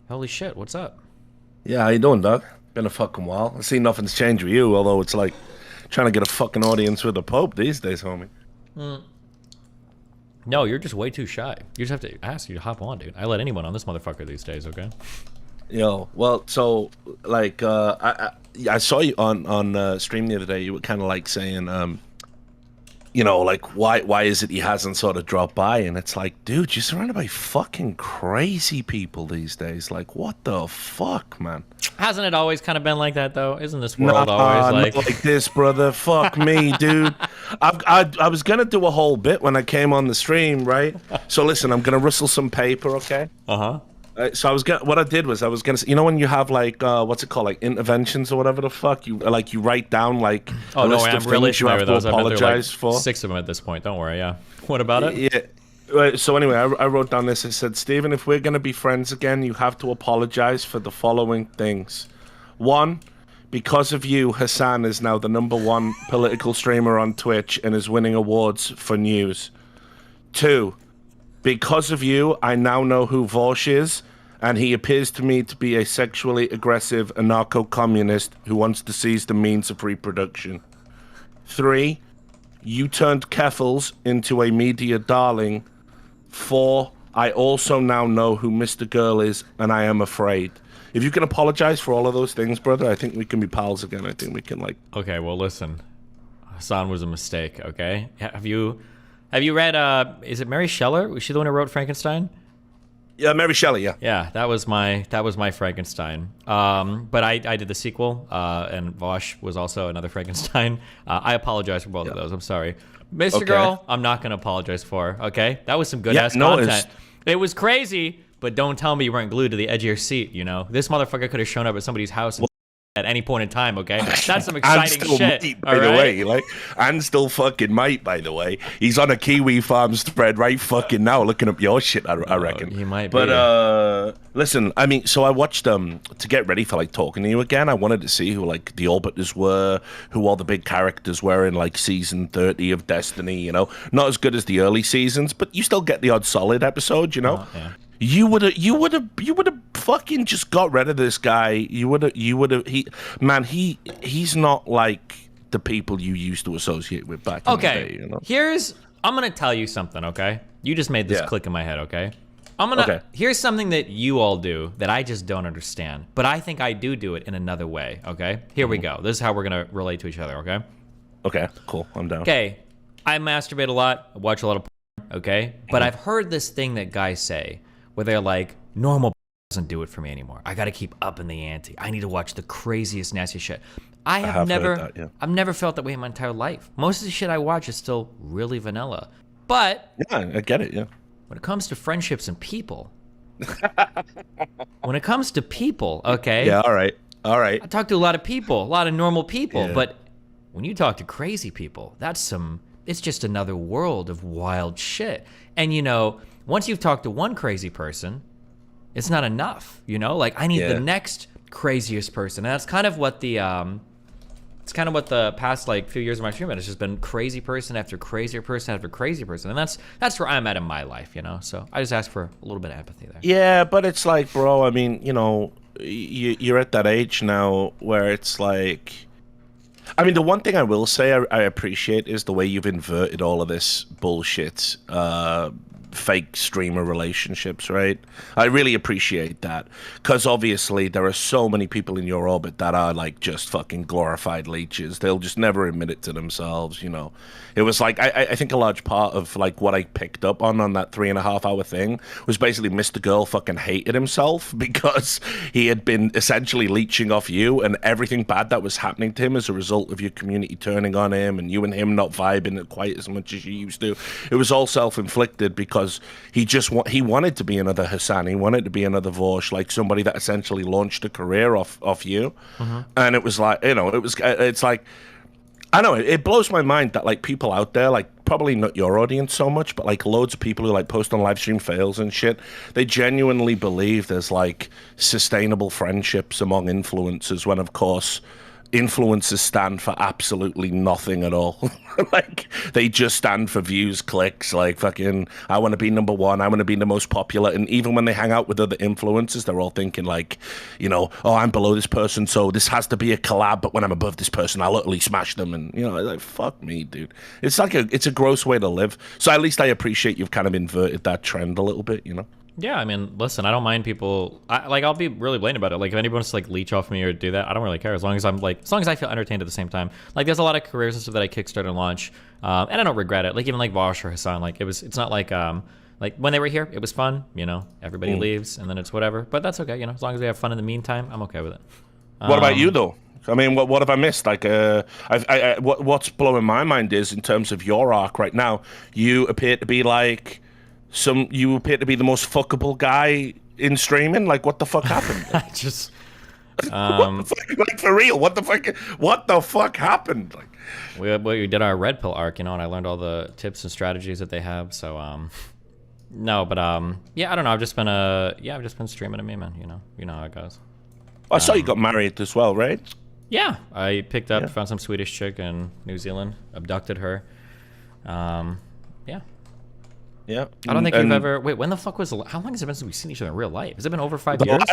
Holy shit, what's up? Yeah, how you doing, Doug? Been a fucking while. I see nothing's changed with you, although it's like trying to get a fucking audience with the Pope these days, homie. No, you're just way too shy. You just have to ask you to hop on, dude. I let anyone on this motherfucker these days, okay? Yo, well, so like I saw you on stream the other day. You were kind of like saying, like why is it he hasn't sort of dropped by? And it's like, dude, you're surrounded by fucking crazy people these days. Like, what the fuck, man? Hasn't it always kind of been like that, though? Isn't this Nah, world always like... not like this, brother. Fuck me, dude. I was gonna do a whole bit when I came on the stream, right? So listen, I'm gonna rustle some paper, okay? Uh-huh. So what I did was I was gonna, when you have like what's it called, like interventions or whatever the fuck, you write down like Oh, a no, list I'm of really things you familiar have with to those. I've been through like apologize for. 6 of them at this point. Don't worry, yeah. What about it? Yeah. Right, so anyway, I wrote down this. I said, Stephen, if we're gonna be friends again, you have to apologize for the following things. One, because of you, Hasan is now the #1 political streamer on Twitch and is winning awards for news. Two, because of you, I now know who Vaush is, and he appears to me to be a sexually aggressive anarcho-communist who wants to seize the means of reproduction. Three, you turned Keffels into a media darling. Four, I also now know who MrGirl is, and I am afraid. If you can apologize for all of those things, brother, I think we can be pals again. I think we can, like... Okay, well, listen. Hassan was a mistake, okay? Have you read, is it Mary Shelley? Was she the one who wrote Frankenstein? Yeah, Mary Shelley, yeah. Yeah, that was my Frankenstein. But I did the sequel, and Vaush was also another Frankenstein. I apologize for both of those. I'm sorry. Mr. Okay. Girl, I'm not going to apologize for, okay? That was some good-ass content. It was crazy, but don't tell me you weren't glued to the edge of your seat, you know? This motherfucker could have shown up at somebody's house and at any point in time, okay? That's some exciting and still shit. Might, by the way, like, and still fucking might, by the way. He's on a Kiwi Farms thread right fucking now, looking up your shit, I reckon. He might be. But listen, I mean, so I watched to get ready for like talking to you again. I wanted to see who like the Orbiters were, who all the big characters were in like season 30 of Destiny. You know, not as good as the early seasons, but you still get the odd solid episode. You know. Yeah. You would have fucking just got rid of this guy. You would have. He's not like the people you used to associate with back in the day. You know? I'm gonna tell you something, okay? You just made this click in my head, okay? Here's something that you all do that I just don't understand, but I think I do it in another way, okay? Here we go. This is how we're gonna relate to each other, okay? Okay, cool. I'm down. Okay, I masturbate a lot. I watch a lot of porn, okay? But I've heard this thing that guys say where they're like, normal doesn't do it for me anymore. I gotta keep up in the ante. I need to watch the craziest, nastiest shit. I've never felt that way in my entire life. Most of the shit I watch is still really vanilla. But yeah, I get it, yeah. When it comes to friendships and people, okay? Yeah, all right. I talk to a lot of people, a lot of normal people, but when you talk to crazy people, it's just another world of wild shit. And you know, once you've talked to one crazy person, it's not enough, you know? Like, I need the next craziest person. And that's kind of what the past like few years of my stream has just been crazy person after crazier person after crazy person. And that's where I'm at in my life, you know? So I just ask for a little bit of empathy there. Yeah, but it's like, bro, I mean, you know, you're at that age now where it's like, I mean, the one thing I will say I appreciate is the way you've inverted all of this bullshit, fake streamer relationships, right? I really appreciate that, because obviously there are so many people in your orbit that are like just fucking glorified leeches. They'll just never admit it to themselves, you know. It was like, I think a large part of like what I picked up on that 3.5 hour thing was basically MrGirl fucking hated himself because he had been essentially leeching off you and everything bad that was happening to him as a result of your community turning on him and you and him not vibing quite as much as you used to. It was all self-inflicted because he wanted to be another Hasan. He wanted to be another Vaush, like somebody that essentially launched a career off you. And it was like, you know, it's like, I know it blows my mind that like people out there, like probably not your audience so much, but like loads of people who like post on live stream fails and shit, they genuinely believe there's like sustainable friendships among influencers when of course influencers stand for absolutely nothing at all. Like, they just stand for views, clicks, like, fucking, I want to be number one, I want to be the most popular. And even when they hang out with other influencers, they're all thinking, like, you know, oh, I'm below this person, so this has to be a collab, but when I'm above this person, I'll utterly smash them. And, you know, like, fuck me, dude. It's like it's a gross way to live. So at least I appreciate you've kind of inverted that trend a little bit, you know? Yeah, I mean, listen, I don't mind people. I'll be really blatant about it. Like, if anyone wants to like leech off me or do that, I don't really care as long as I feel entertained at the same time. Like, there's a lot of careers and stuff that I kickstarted and launched, and I don't regret it. Like, even like Vaush or Hasan, like it's not like when they were here, it was fun. You know, everybody leaves and then it's whatever. But that's okay. You know, as long as we have fun in the meantime, I'm okay with it. What about you though? I mean, what have I missed? Like, what's blowing my mind is in terms of your arc right now, you appear to be like. You appear to be the most fuckable guy in streaming. Like, what the fuck happened? I just, what the fuck? Like, for real, what the fuck happened? Like, we did our red pill arc, you know, and I learned all the tips and strategies that they have. So, no, but yeah, I don't know. I've just been streaming to me, man. You know how it goes. I saw you got married as well, right? Yeah, I picked up, found some Swedish chick in New Zealand, abducted her. Yeah. Yeah. I don't think you've ever... Wait, when the fuck was... How long has it been since we've seen each other in real life? Has it been over 5 years?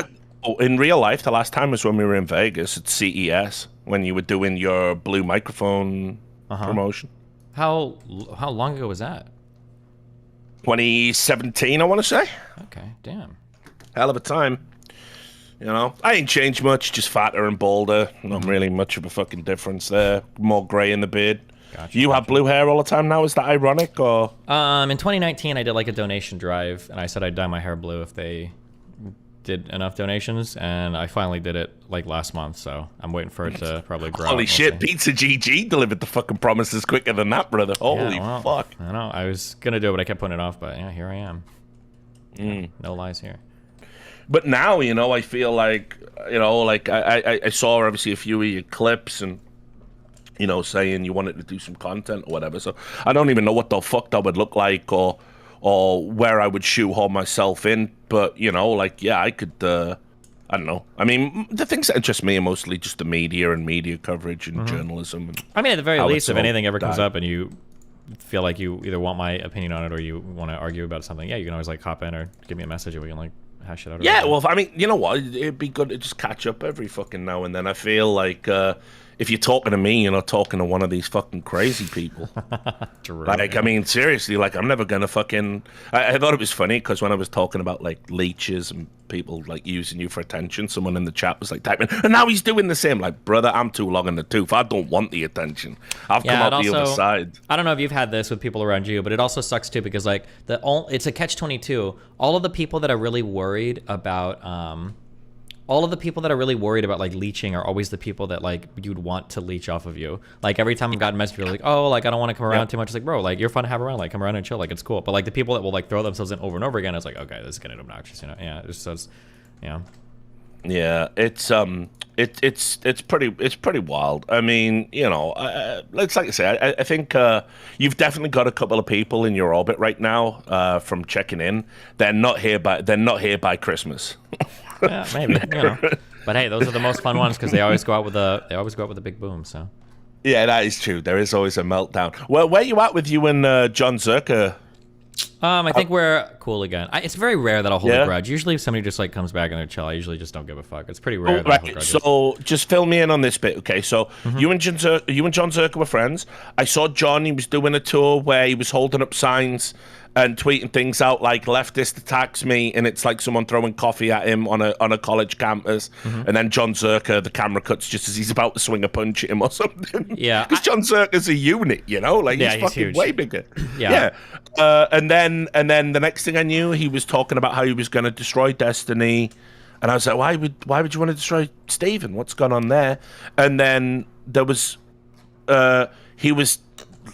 In real life, the last time was when we were in Vegas at CES, when you were doing your blue microphone promotion. How long ago was that? 2017, I want to say. Okay, damn. Hell of a time. You know, I ain't changed much, just fatter and balder. Not really much of a fucking difference there. More grey in the beard. Gotcha, you have blue hair all the time now? Is that ironic, or? In 2019, I did like a donation drive, and I said I'd dye my hair blue if they did enough donations, and I finally did it like last month, so I'm waiting for it to probably grow. Holy shit, Pizza GG delivered the fucking promises quicker than that, brother. Holy fuck. I know, I was gonna do it, but I kept putting it off, but yeah, here I am. No lies here. But now, you know, I feel like, you know, like I saw obviously a few of your clips and, you know, saying you wanted to do some content or whatever. So I don't even know what the fuck that would look like or where I would shoehorn myself in. But, you know, like, yeah, I could, I don't know. I mean, the things that interest me are mostly just the media and media coverage and journalism. And I mean, at the very least, if anything ever comes up and you feel like you either want my opinion on it or you want to argue about something, yeah, you can always, like, hop in or give me a message and we can, like, hash it out. Yeah, well, I mean, you know what? It'd be good to just catch up every fucking now and then. I feel like if you're talking to me, you're not talking to one of these fucking crazy people. True, like, I mean, seriously, like, I'm never gonna fucking... I thought it was funny, because when I was talking about, like, leeches and people, like, using you for attention, someone in the chat was, like, typing, and now he's doing the same. Like, brother, I'm too long in the tooth. I don't want the attention. I've come out the other side. I don't know if you've had this with people around you, but it also sucks, too, because, like, it's a catch-22. All of the people that are really worried about... all of the people that are really worried about like leeching are always the people that like you'd want to leech off of you. Like every time I've gotten messages, you're like, oh, like I don't want to come around too much. It's like, bro, like you're fun to have around. Like come around and chill. Like it's cool. But like the people that will like throw themselves in over and over again, it's like, okay, this is getting obnoxious. You know? Yeah. It's just, yeah. Yeah. It's pretty wild. I mean, you know, it's like I say, I think you've definitely got a couple of people in your orbit right now from checking in. They're not here by Christmas. Yeah, maybe. You know. But hey, those are the most fun ones because they always go out with a big boom. So. Yeah, that is true. There is always a meltdown. Well, where you at with you and John Zherka? I think we're cool again. It's very rare that I'll hold a grudge. Usually, if somebody just like comes back and they're chill, I usually just don't give a fuck. It's pretty rare. Right. So just fill me in on this bit, okay? So you and John Zherka were friends. I saw John. He was doing a tour where he was holding up signs and tweeting things out like "leftist attacks me," and it's like someone throwing coffee at him on a college campus, and then John Zherka, the camera cuts just as he's about to swing a punch at him or something. Yeah, because John Zherka's a unit, you know, like he's fucking huge. Way bigger. Yeah. And then the next thing I knew, he was talking about how he was going to destroy Destiny, and I was like, why would you want to destroy Steven? What's going on there? And then there was he was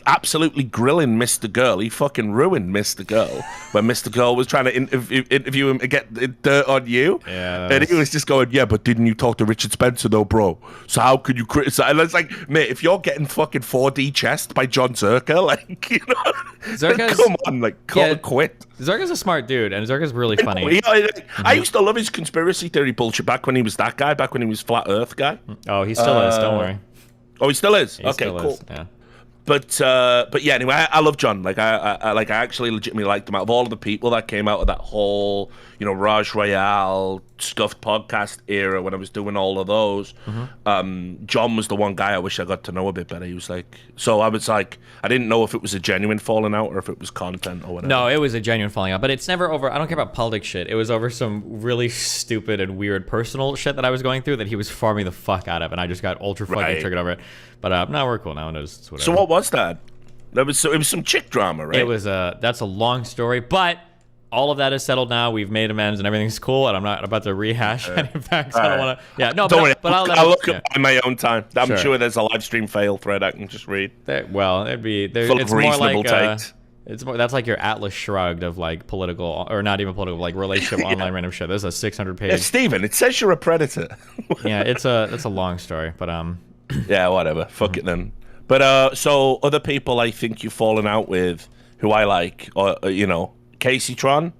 absolutely grilling MrGirl. He fucking ruined MrGirl when MrGirl was trying to interview him to get dirt on you. Yeah, and he was just going, yeah, but didn't you talk to Richard Spencer though, bro? So how could you criticize? And it's like, mate, if you're getting fucking 4D chessed by John Zherka, like, you know, come on, like, quit. Zherka's a smart dude, and Zherka's really funny. I used to love his conspiracy theory bullshit back when he was that guy, back when he was Flat Earth guy. Oh, he still is, don't worry. Oh, he still is? He okay, still cool. Is, yeah. But yeah, anyway, I love John. Like I actually legitimately liked him. Out of all of the people that came out of that whole, you know, Raj Royale, Scuffed podcast era when I was doing all of those, John was the one guy I wish I got to know a bit better. He was like, so I was like, I didn't know if it was a genuine falling out or if it was content or whatever. No, it was a genuine falling out, but it's never over. I don't care about politics shit. It was over some really stupid and weird personal shit that I was going through that he was farming the fuck out of, and I just got ultra fucking triggered over it. But no, we're cool now. It's whatever. So what was that? It was some chick drama, right? It was that's a long story, but all of that is settled now. We've made amends and everything's cool, and I'm not about to rehash any facts. I don't want to. Yeah, no, don't worry. But I'll look up in my own time. I'm sure there's a live stream fail thread I can just read. Well, it'd be it's more like it's more, that's like your Atlas Shrugged of like political, or not even political, like relationship online random shit. There's a 600-page. Yeah, Steven, it says you're a predator. Yeah, it's a long story, but yeah, whatever. Fuck it then. But so other people I think you've fallen out with, who I like, or you know, Casey Tron.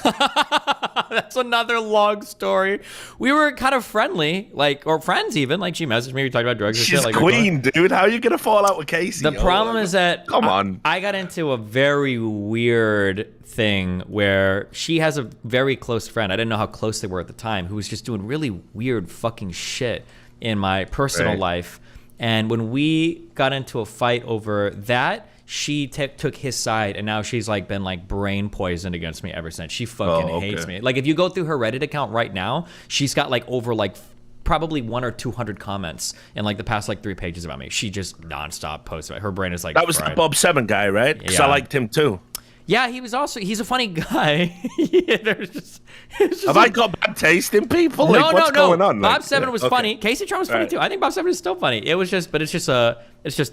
That's another long story. We were kind of friendly, like, or friends even. Like, she messaged me, we talked about drugs and shit. She's queen, dude. How are you gonna fall out with Casey? The problem is that come on. I got into a very weird thing where she has a very close friend. I didn't know how close they were at the time, who was just doing really weird fucking shit in my personal life. And when we got into a fight over that, she took his side, and now she's like been like brain poisoned against me ever since. She fucking hates me. Like, if you go through her Reddit account right now, she's got like over like probably 100 or 200 comments in like the past like 3 pages about me. She just nonstop posts about it. Her brain is like that was fried. The Bob 7 guy, right? Because I liked him too. Yeah, he's a funny guy. Have I got bad taste in people? No, like, what's going on? Bob 7 was funny. Casey Tron was funny too. I think Bob 7 is still funny. It was just, but it's just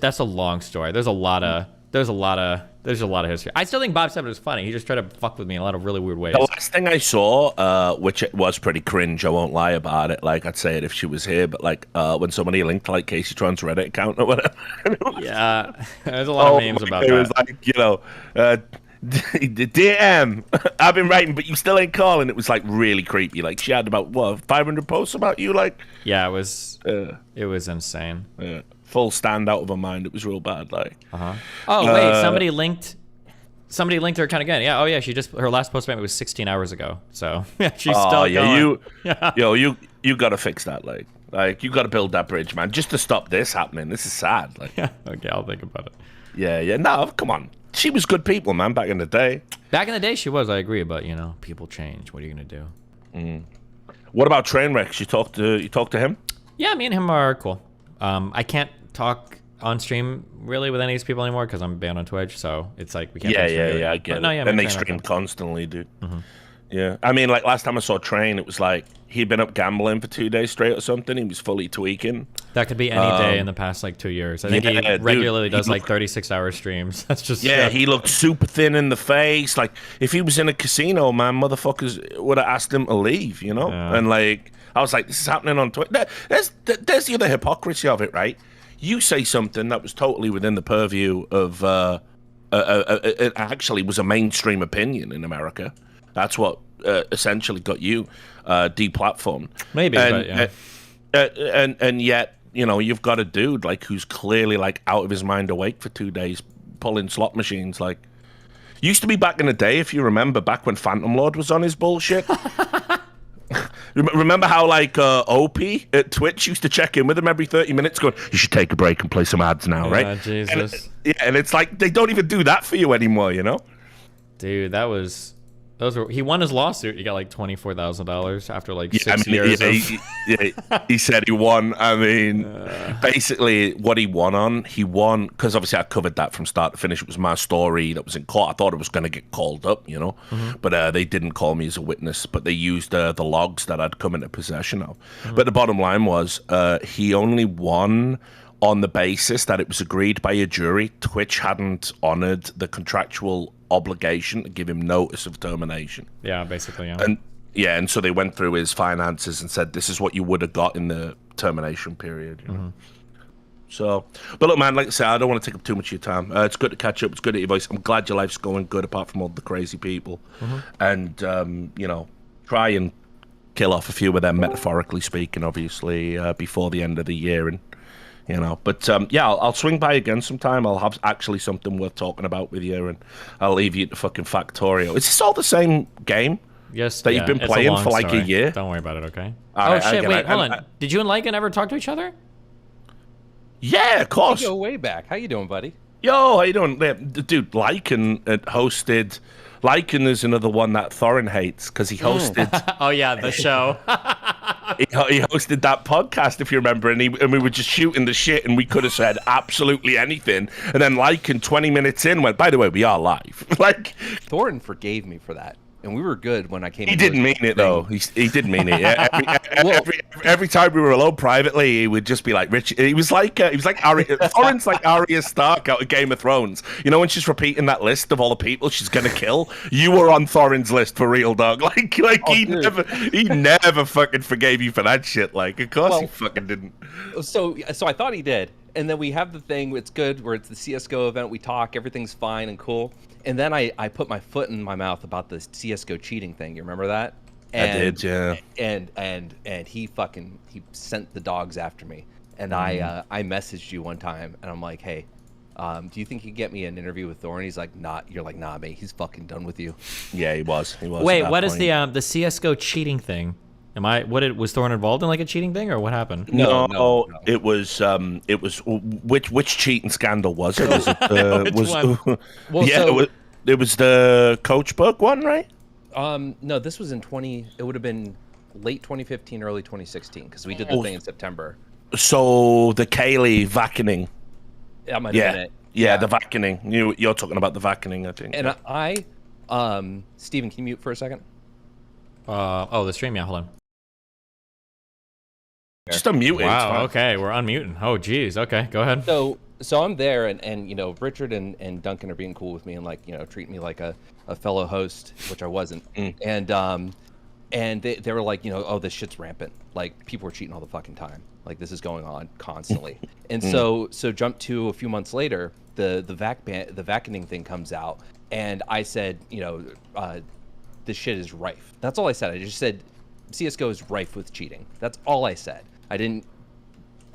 that's a long story. There's a lot of history. I still think Bob 7 is funny. He just tried to fuck with me in a lot of really weird ways. The last thing I saw, which it was pretty cringe, I won't lie about it. Like, I'd say it if she was here, but like when somebody linked to like Casey Tron's Reddit account or whatever. Yeah, there's a lot of memes about that. It was like, you know, DM, I've been writing, but you still ain't calling. It was like really creepy. Like, she had about 500 posts about you. Like, yeah, it was insane. Yeah. Full stand out of her mind. It was real bad. Like, oh wait, somebody linked her account again. Yeah. Oh yeah, her last post about me was 16 hours ago. So yeah, she's still going. You gotta fix that. Like you gotta build that bridge, man, just to stop this happening. This is sad. Like, yeah. Okay, I'll think about it. Yeah. No, come on. She was good people, man. Back in the day. Back in the day, she was. I agree, but you know, people change. What are you gonna do? What about Trainwrecks? You talked to him? Yeah, me and him are cool. I can't talk on stream really with any of these people anymore because I'm banned on Twitch, so it's like we can't. Yeah, I get it. And they stream constantly, dude. Yeah, I mean, like last time I saw Train, it was like he'd been up gambling for 2 days straight or something. He was fully tweaking. That could be any day in the past like 2 years. I think he regularly does like 36-hour streams. That's just he looked super thin in the face. Like if he was in a casino, man, motherfuckers would have asked him to leave, you know. Yeah. And like I was like, this is happening on Twitter. There's the other hypocrisy of it, right? You say something that was totally within the purview of it actually was a mainstream opinion in America. That's what essentially got you deplatformed. Maybe, but yeah. And yet, you know, you've got a dude like who's clearly like out of his mind awake for 2 days pulling slot machines. Like, used to be back in the day, if you remember, back when Phantom Lord was on his bullshit. Remember how like OP at Twitch used to check in with him every 30 minutes going, you should take a break and play some ads now, right? Jesus. And it's like they don't even do that for you anymore, you know? Dude, he won his lawsuit. He got like $24,000 after like 6 years. He said he won. I mean, basically what he won because obviously I covered that from start to finish. It was my story that was in court. I thought it was going to get called up, you know, but they didn't call me as a witness, but they used the logs that I'd come into possession of. But the bottom line was he only won on the basis that it was agreed by a jury Twitch hadn't honored the contractual obligation to give him notice of termination. Yeah, basically, yeah. And so they went through his finances and said, this is what you would have got in the termination period. You know? So, but look, man, like I said, I don't want to take up too much of your time. It's good to catch up. It's good to hear your voice. I'm glad your life's going good, apart from all the crazy people. And, you know, try and kill off a few of them, metaphorically speaking, obviously, before the end of the year. And, you know, but yeah, I'll swing by again sometime. I'll have actually something worth talking about with you, and I'll leave you to fucking Factorio. Is this all the same game? Yes, that you've been playing for like a year? Don't worry about it, okay? Right, shit, wait, hold on. Did you and Lycan ever talk to each other? Yeah, of course. We go way back. How you doing, buddy? Yo, how you doing? Dude, Lycan hosted... Lycan is another one that Thorin hates, because he hosted... Oh, yeah, the show. he hosted that podcast, if you remember, and we were just shooting the shit, and we could have said absolutely anything. And then Lycan, 20 minutes in, went, by the way, we are live. Like, Thorin forgave me for that. And we were good when I came. He didn't mean it though. He didn't mean it. Yeah. Every time we were alone privately, he would just be like, "Rich." He was like Arya. Thorin's like Arya Stark out of Game of Thrones. You know when she's repeating that list of all the people she's gonna kill. You were on Thorin's list for real, dog. Like he never fucking forgave you for that shit. Like, of course he fucking didn't. So I thought he did. And then we have the thing, it's good, where it's the CSGO event, we talk, everything's fine and cool. And then I put my foot in my mouth about the CSGO cheating thing. You remember that? And, I did, yeah. And he sent the dogs after me. And I messaged you one time, and I'm like, hey, do you think you could get me an interview with Thor? And he's like, you're like, nah, mate, he's fucking done with you. Yeah, he was. Wait, what is the CSGO cheating thing? Was Thorne involved in like a cheating thing, or what happened? No. It was which cheating scandal was it? Was it it was the Coach Book one, right? No, this was in it would have been late 2015, early 2016, because we did the thing in September. So the Kaylee vacuuming. That might have been it. Yeah, the vacuuming. You're talking about the vacuuming, I think. And Steven, can you mute for a second? The stream, yeah, hold on. Just unmute it. Wow, okay, we're unmuting. Oh, geez, okay, go ahead. So I'm there, and you know, Richard and Duncan are being cool with me and, like, you know, treating me like a fellow host, which I wasn't. And they were like, you know, oh, this shit's rampant. Like, people were cheating all the fucking time. Like, this is going on constantly. And so jump to a few months later, the vacuuming thing comes out, and I said, you know, this shit is rife. That's all I said. I just said CSGO is rife with cheating. That's all I said. I didn't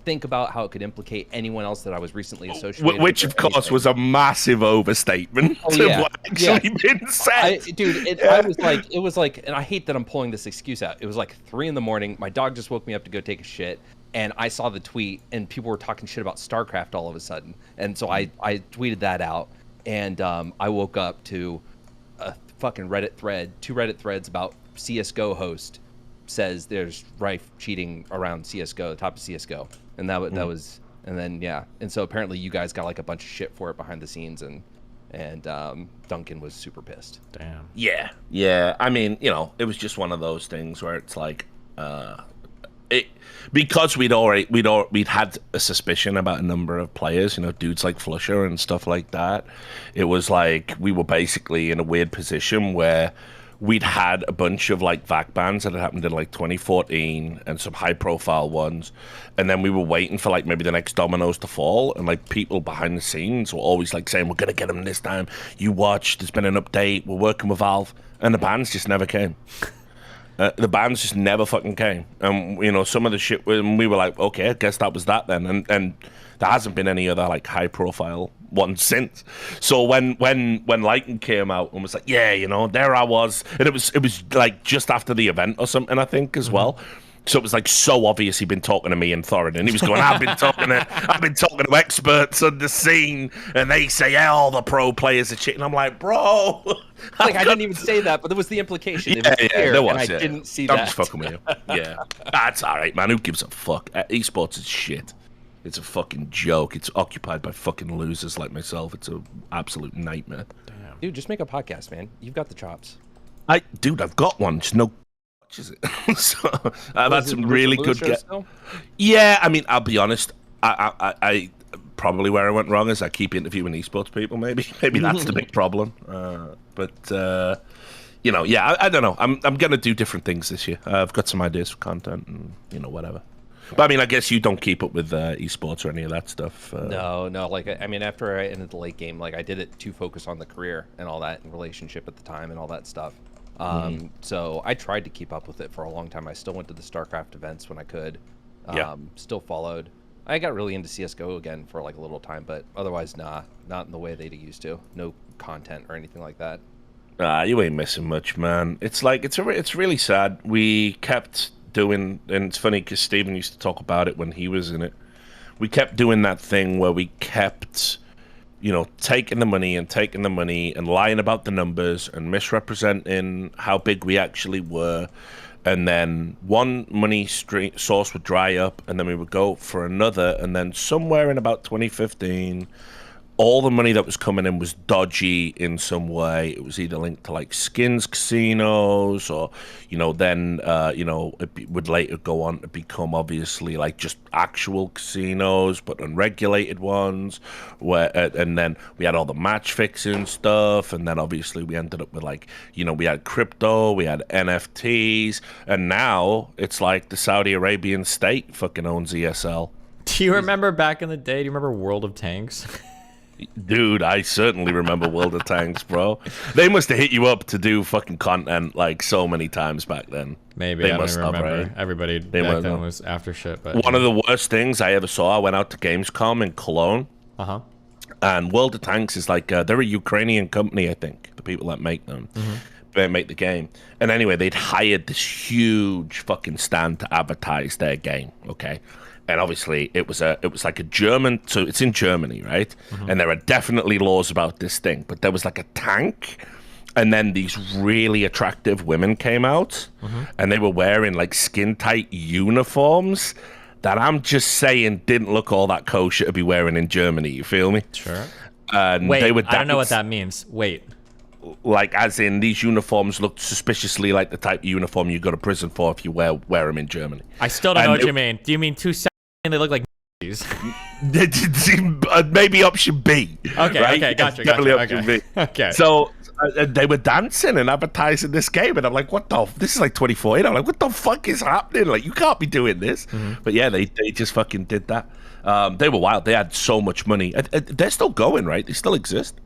think about how it could implicate anyone else that I was recently associated with. Which, of course, was a massive overstatement to what actually been said. It was like, and I hate that I'm pulling this excuse out. It was like 3 a.m. My dog just woke me up to go take a shit, and I saw the tweet, and people were talking shit about StarCraft all of a sudden. And so I tweeted that out, and I woke up to a fucking Reddit thread, 2 Reddit threads about CSGO host says there's rife cheating around CSGO, the top of CSGO, and that was, and then and so apparently you guys got like a bunch of shit for it behind the scenes, and Duncan was super pissed. Damn. Yeah. I mean, you know, it was just one of those things where it's like, because we'd had a suspicion about a number of players, you know, dudes like Flusher and stuff like that. It was like we were basically in a weird position where we'd had a bunch of like VAC bans that had happened in like 2014 and some high profile ones, and then we were waiting for like maybe the next dominoes to fall, and like people behind the scenes were always like saying, we're gonna get them this time, you watch, there's been an update, we're working with Valve, and the bans just never came. The bans just never fucking came, and you know, some of the shit, we were like, okay, I guess that was that then, and there hasn't been any other like high profile one since. So when Lycan came out and was like, yeah, you know, there I was, and it was like just after the event or something, I think, as well. So it was like so obvious he'd been talking to me and Thorin, and he was going, I've been talking to experts on the scene, and they say, yeah, all the pro players are cheating. I'm like, bro, like, I didn't even say that, but there was the implication. It was clear, there was, and I didn't see I'm that. just fucking with you. Yeah, that's all right, man. Who gives a fuck? Esports is shit. It's a fucking joke. It's occupied by fucking losers like myself. It's an absolute nightmare. Damn. Dude, just make a podcast, man. You've got the chops. Dude, I've got one. Just no watches it. So I've had some really good guests. Yeah, I mean, I'll be honest. I probably where I went wrong is I keep interviewing esports people. Maybe that's the big problem. But yeah, I don't know. I'm gonna do different things this year. I've got some ideas for content and whatever. But I mean, I guess you don't keep up with esports or any of that stuff. No. Like, I mean, after I ended the late game, like, I did it to focus on the career and all that, and relationship at the time and all that stuff. So I tried to keep up with it for a long time. I still went to the StarCraft events when I could. Still followed. I got really into CSGO again for like a little time, but otherwise, not in the way they used to. No content or anything like that. You ain't missing much, man. It's like it's really sad. We kept doing, and it's funny because Steven used to talk about it when he was in it. We kept doing that thing where we kept, taking the money and lying about the numbers and misrepresenting how big we actually were. And then one money source would dry up, and then we would go for another. And then somewhere in about 2015, all the money that was coming in was dodgy in some way. It was either linked to like skins casinos, or then it would later go on to become obviously like just actual casinos, but unregulated ones. And then we had all the match fixing stuff, and then obviously we ended up with like we had crypto, we had NFTs, and now it's like the Saudi Arabian state fucking owns ESL. Do you remember back in the day? Do you remember World of Tanks? Dude, I certainly remember World of Tanks, bro. They must have hit you up to do fucking content like so many times back then. Maybe, I don't even remember. Right? Everybody back then was after shit. But one of the worst things I ever saw, I went out to Gamescom in Cologne. And World of Tanks is like, they're a Ukrainian company, I think, the people that make them. They make the game. And anyway, they'd hired this huge fucking stand to advertise their game, okay? And obviously, it was like a German, so it's in Germany, right? And there are definitely laws about this thing. But there was like a tank, and then these really attractive women came out, and they were wearing like skin-tight uniforms that I'm just saying didn't look all that kosher to be wearing in Germany. You feel me? Sure. And wait, they would I don't know what that means. Wait. Like, as in, these uniforms looked suspiciously like the type of uniform you go to prison for if you wear them in Germany. I still don't know what you mean. Do you mean two and they look like maybe option B. Okay, right? okay, gotcha. Option B. Okay. So they were dancing and advertising this game, and I'm like, what the? This is like 2014. I'm like, what the fuck is happening? Like, you can't be doing this. But yeah, they just fucking did that. They were wild. They had so much money. They're still going, right? They still exist.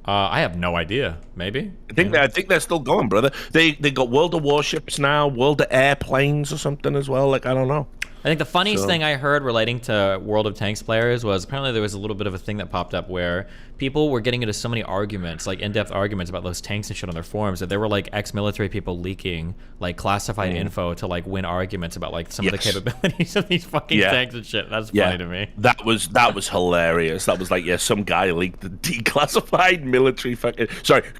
I have no idea. Maybe. I think they're still going, brother. They got World of Warships now, World of Airplanes or something as well. Like, I don't know. I think the funniest thing I heard relating to World of Tanks players was apparently there was a little bit of a thing that popped up where people were getting into so many arguments, like in-depth arguments about those tanks and shit on their forums, that there were like ex-military people leaking like classified info to like win arguments about like some of the capabilities of these fucking tanks and shit. That's funny to me. That was hilarious. That was like, some guy leaked the declassified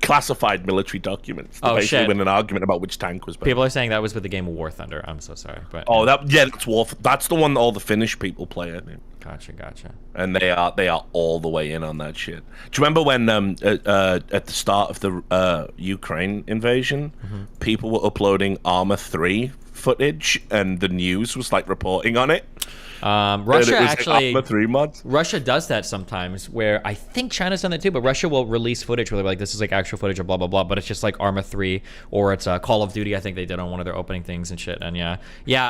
classified military documents. Oh, basically shit. win an argument about which tank was better. People are saying that was with the game War Thunder. I'm so sorry. But that's War. That's the one that all the Finnish people play, I think. Gotcha. And they are all the way in on that shit. Do you remember when at the start of the Ukraine invasion, people were uploading Arma 3 footage, and the news was like reporting on it? Russia actually, like 3 months. Russia does that sometimes, where I think China's done that too, but Russia will release footage where they're like, this is like actual footage of blah blah blah, but it's just like Arma 3 or it's Call of Duty. I think they did on one of their opening things and shit. And yeah,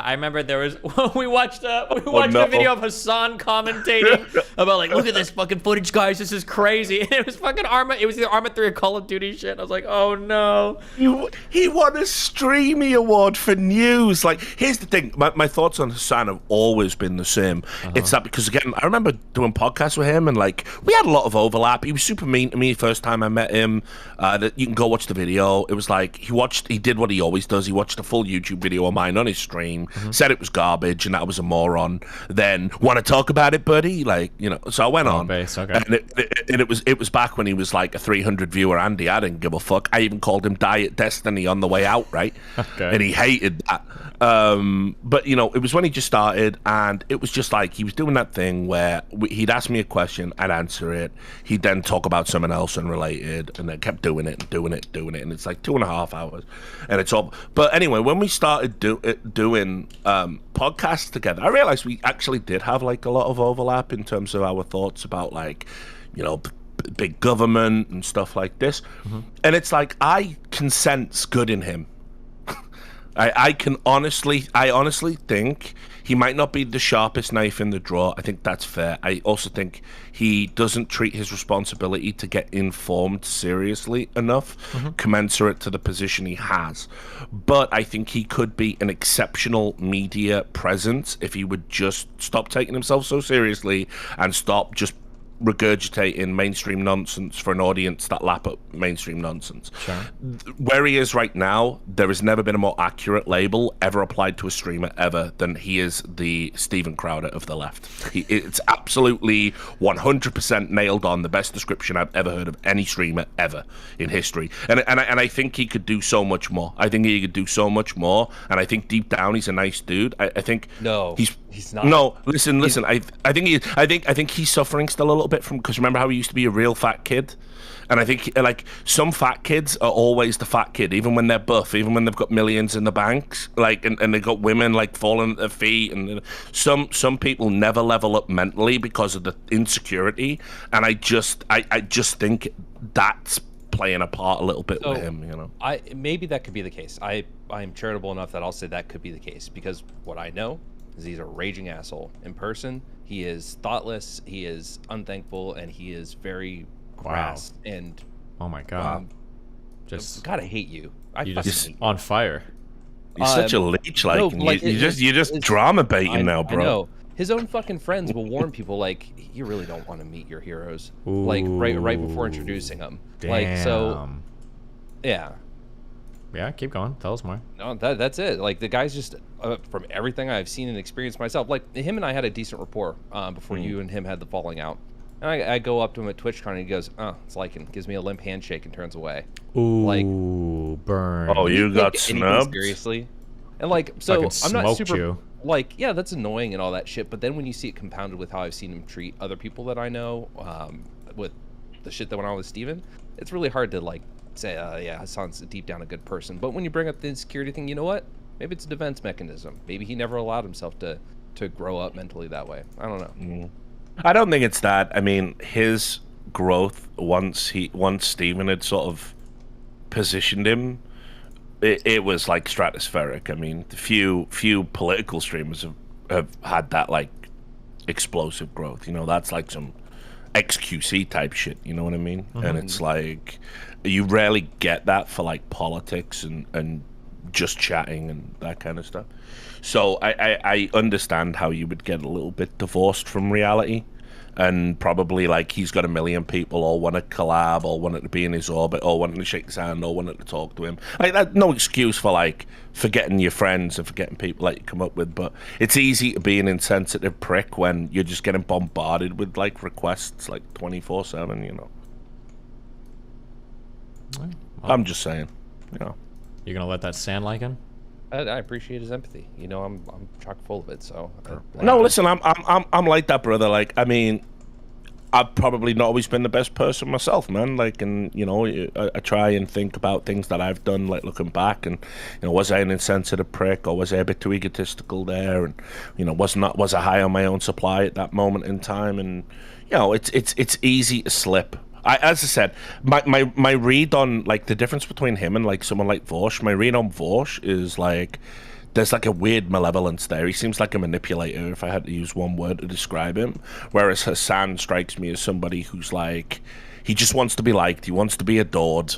I remember there was we watched a video of Hasan commentating about like, look at this fucking footage, guys, this is crazy. And it was fucking Arma. It was either Arma 3 or Call of Duty shit. I was like, oh no. He won a Streamy Award for news. Like, here's the thing. My thoughts on Hasan have always been the same. It's that because, again, I remember doing podcasts with him, and like, we had a lot of overlap. He was super mean to me first time I met him. You can go watch the video. It was like, he did what he always does. He watched a full YouTube video of mine on his stream, said it was garbage and that I was a moron. Then, want to talk about it, buddy? Like, so I went on. Base, okay. And it was back when he was like a 300 viewer Andy. I didn't give a fuck. I even called him Diet Destiny on the way out, right? Okay. And he hated that. But it was when he just started, and it was just like he was doing that thing where he'd ask me a question, I'd answer it. He'd then talk about something else unrelated, and then kept doing it and doing it, and it's like 2.5 hours, and it's all. But anyway, when we started doing podcasts together, I realized we actually did have like a lot of overlap in terms of our thoughts about like, you know, big government and stuff like this. And it's like I can sense good in him. I honestly think he might not be the sharpest knife in the drawer. I think that's fair. I also think he doesn't treat his responsibility to get informed seriously enough, commensurate to the position he has. But I think he could be an exceptional media presence if he would just stop taking himself so seriously and stop just regurgitating mainstream nonsense for an audience that lap up mainstream nonsense. Sure. Where he is right now, there has never been a more accurate label ever applied to a streamer ever than he is the Steven Crowder of the left. It's absolutely 100% nailed on, the best description I've ever heard of any streamer ever in history. And I think he could do so much more. I think he could do so much more, and I think deep down he's a nice dude. I think he's not. No, listen. I think he's suffering still a little bit from, because remember how he used to be a real fat kid, and I think like some fat kids are always the fat kid, even when they're buff, even when they've got millions in the banks, like and they've got women like falling at their feet, and some people never level up mentally because of the insecurity, and I just think that's playing a part a little bit with him, you know. Maybe that could be the case. I'm charitable enough that I'll say that could be the case, because what I know is he's a raging asshole in person. He is thoughtless, he is unthankful, and he is very crass. And oh my god, just God, I hate you. You're just on fire. You're such a leech, like, no, like you're just drama baiting now, bro. I know. His own fucking friends will warn people like, you really don't want to meet your heroes. Ooh, like right before introducing them. Damn. Like, so yeah. Yeah, keep going. Tell us more. No, that's it. Like, the guy's just, from everything I've seen and experienced myself, like, him and I had a decent rapport before you and him had the falling out. And I go up to him at TwitchCon and he goes, oh, it's Lycan. Gives me a limp handshake and turns away. Ooh, like, burn. Oh, you got snubbed? Seriously? And, like, so I'm not super... You. Like, yeah, that's annoying and all that shit, but then when you see it compounded with how I've seen him treat other people that I know, with the shit that went on with Steven, it's really hard to, like, say, yeah, Hasan's deep down a good person. But when you bring up the insecurity thing, you know what? Maybe it's a defense mechanism. Maybe he never allowed himself to grow up mentally that way. I don't know. I don't think it's that. I mean, his growth, once Steven had sort of positioned him, it was like stratospheric. I mean, few political streamers have had that like explosive growth. You know, that's like some XQC type shit. You know what I mean? And it's like, you rarely get that for like politics and just chatting and that kind of stuff. So I understand how you would get a little bit divorced from reality, and probably like he's got a million people all want to collab, all wanting to be in his orbit, all wanting to shake his hand, all wanting to talk to him. Like, that's no excuse for like forgetting your friends and forgetting people that you come up with, but it's easy to be an insensitive prick when you're just getting bombarded with like requests like 24/7, you know. Well, I'm just saying, you know. You're gonna let that stand, Lycan? I appreciate his empathy. You know, I'm chock full of it. So no, listen, I'm like that, brother. Like, I mean, I've probably not always been the best person myself, man. Like, and you know, I try and think about things that I've done, like looking back, and you know, was I an insensitive prick, or was I a bit too egotistical there, and you know, was I high on my own supply at that moment in time, and you know, it's easy to slip. As I said, my read on like the difference between him and like someone like Vaush, my read on Vaush is like there's like a weird malevolence there. He seems like a manipulator, if I had to use one word to describe him. Whereas Hasan strikes me as somebody who's like, he just wants to be liked, he wants to be adored,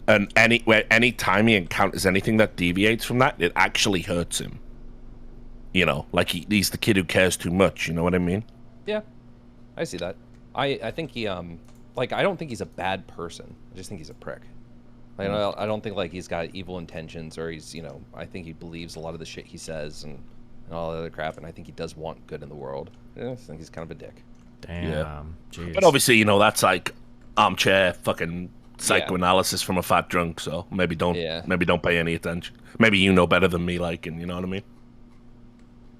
and any time he encounters anything that deviates from that, it actually hurts him. You know, like he's the kid who cares too much. You know what I mean? Yeah, I see that. I think he like, I don't think he's a bad person. I just think he's a prick. Like, I don't think like he's got evil intentions, or he's, you know, I think he believes a lot of the shit he says and all that other crap, and I think he does want good in the world. I think he's kind of a dick. Damn. Yeah. But obviously, you know, that's like armchair fucking psychoanalysis from a fat drunk. So maybe don't pay any attention. Maybe you know better than me, like, and you know what I mean?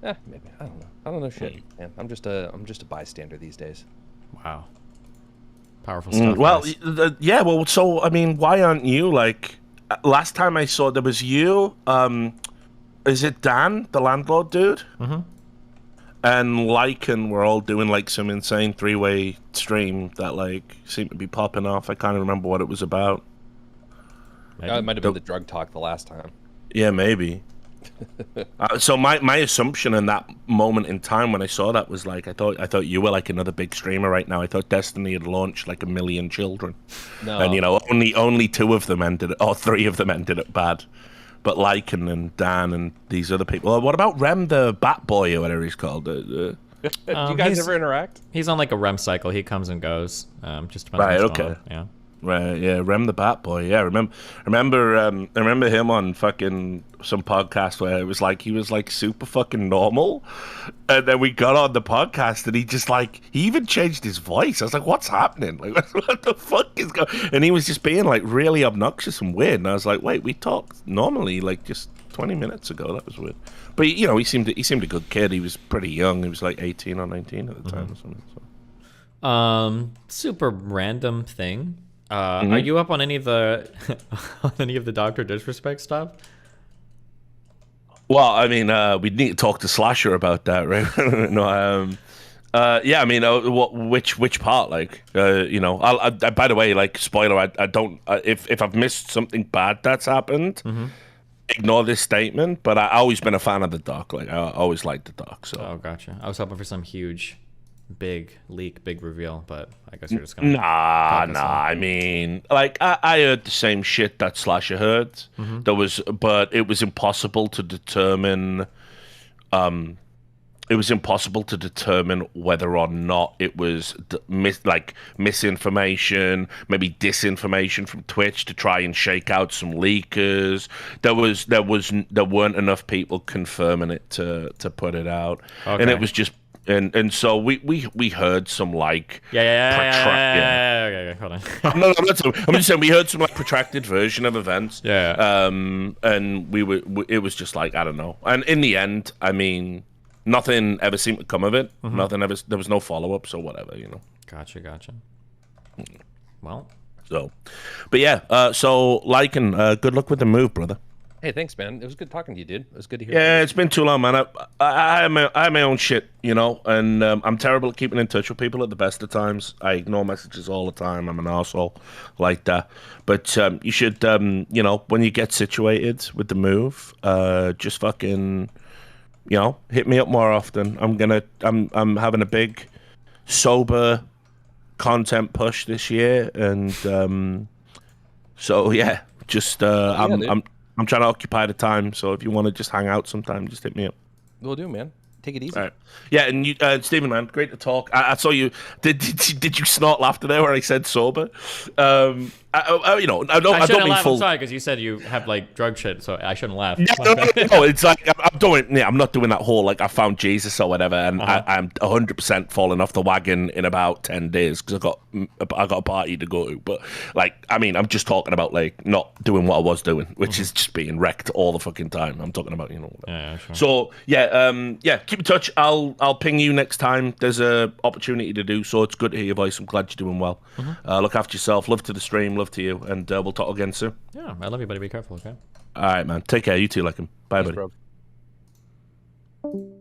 Maybe. I don't know. I don't know shit, man. I'm just a bystander these days. Wow. Powerful stuff. Well, guys. yeah. Well, so I mean, why aren't you like? Last time I saw there was you. Is it Dan, the landlord dude? Mm-hmm. And Lycan were all doing like some insane 3-way stream that like seemed to be popping off. I can't remember what it was about. It might have been the drug talk the last time. Yeah, maybe. So my assumption in that moment in time when I saw that was like I thought you were like another big streamer right now. I thought Destiny had launched like 1 million children, No. and you know only 2 of them ended or 3 of them ended up bad. But Lycan and Dan and these other people. What about Rem the Bat Boy or whatever he's called? Do you guys ever interact? He's on like a REM cycle. He comes and goes. Just depends Right, on what's okay. going on. Yeah. Right, yeah, Rem the Bat Boy. Yeah, remember him on fucking some podcast where it was like he was like super fucking normal, and then we got on the podcast and he just like he even changed his voice. I was like, what's happening? Like, what the fuck is going? And he was just being like really obnoxious and weird. And I was like, wait, we talked normally like just 20 minutes ago. That was weird. But you know, he seemed a good kid. He was pretty young. He was like 18 or 19 at the time or something. So. Super random thing. Are you up on any of the DrDisrespect stuff? Well, I mean, we'd need to talk to Slasher about that, right? No, yeah, I mean, which part? Like, you know, I by the way, like, spoiler, I don't. If I've missed something bad that's happened, ignore this statement. But I've always been a fan of the doc. Like, I always liked the doc. So. Oh, gotcha. I was hoping for some huge, big leak, big reveal, but I guess you're just gonna. Nah. I mean, like, I heard the same shit that Slasher heard. But it was impossible to determine. It was impossible to determine whether or not it was misinformation, maybe disinformation from Twitch to try and shake out some leakers. There weren't enough people confirming it to put it out, and it was just. And so we heard some like Okay, hold on. I'm just saying we heard some like protracted version of events. Yeah. And it was just like I don't know. And in the end, I mean, nothing ever seemed to come of it. There was no follow ups or whatever, you know. Gotcha. Well. So, but yeah. So Lycan, good luck with the move, brother. Hey, thanks, man. It was good talking to you, dude. It was good to hear. Yeah, it's been too long, man. I have my own shit, you know, and I'm terrible at keeping in touch with people at the best of times. I ignore messages all the time. I'm an arsehole like that. But you should, you know, when you get situated with the move, just fucking, you know, hit me up more often. I'm having a big sober content push this year, and so yeah, just I'm trying to occupy the time, so if you want to just hang out sometime, just hit me up. Will do, man. Take it easy. All right. Yeah, and you, Stephen, man, great to talk. I saw you. Did you snort laughter there when I said sober? You know, I don't mean laugh. full. I'm sorry, because you said you have like drug shit, so I shouldn't laugh. Yeah, no, it's like I'm doing. Yeah, I'm not doing that whole like I found Jesus or whatever, and I'm 100% falling off the wagon in about 10 days because I got a party to go to. But like, I mean, I'm just talking about like not doing what I was doing, which is just being wrecked all the fucking time. I'm talking about, you know. Yeah, sure. So yeah, keep in touch. I'll ping you next time there's a opportunity to do so. It's good to hear your voice. I'm glad you're doing well. Look after yourself. Love to the stream. Love to you, and we'll talk again soon. Yeah, I love you, buddy. Be careful, okay? All right, man. Take care. You too, Lycan. Bye, Thanks, buddy. bro.